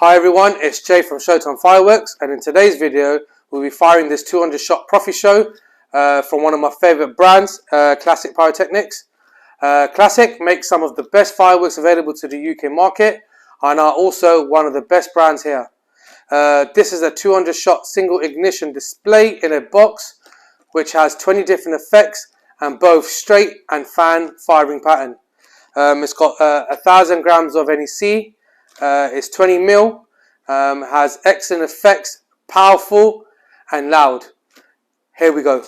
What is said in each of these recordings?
Hi everyone, it's Jay from Showtime Fireworks, and in today's video we'll be firing this 200 shot Profi Show from one of my favourite brands, Klasek Pyrotechnics. Klasek makes some of the best fireworks available to the UK market and are also one of the best brands here. This is a 200 shot single ignition display in a box which has 20 different effects and both straight and fan firing pattern. It's got 1,000 grams of NEC. It's 20 mil, has excellent effects, powerful and loud. Here we go.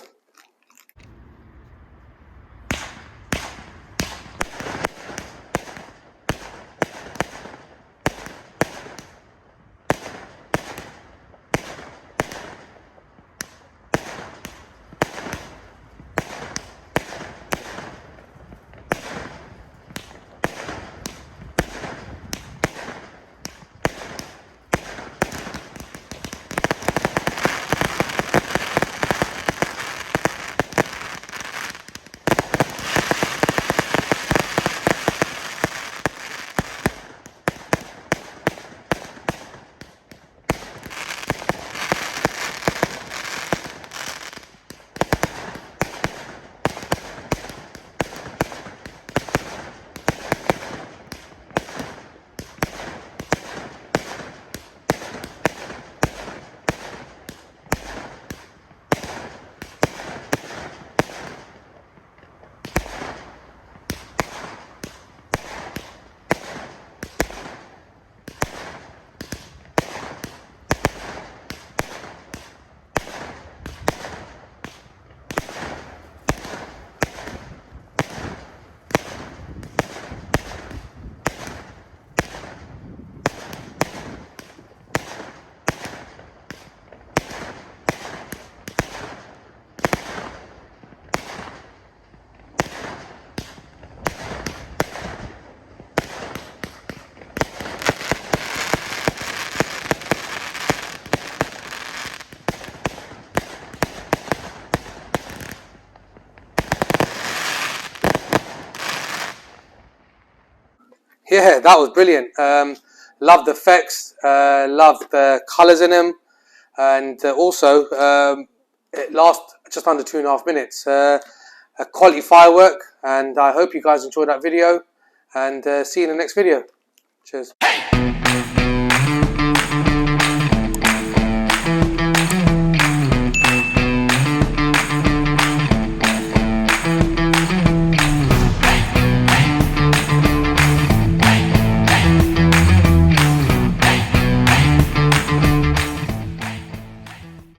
Yeah, that was brilliant. Loved the effects, loved the colours in them, and also it lasts just under 2.5 minutes. A quality firework, and I hope you guys enjoyed that video, and see you in the next video. Cheers.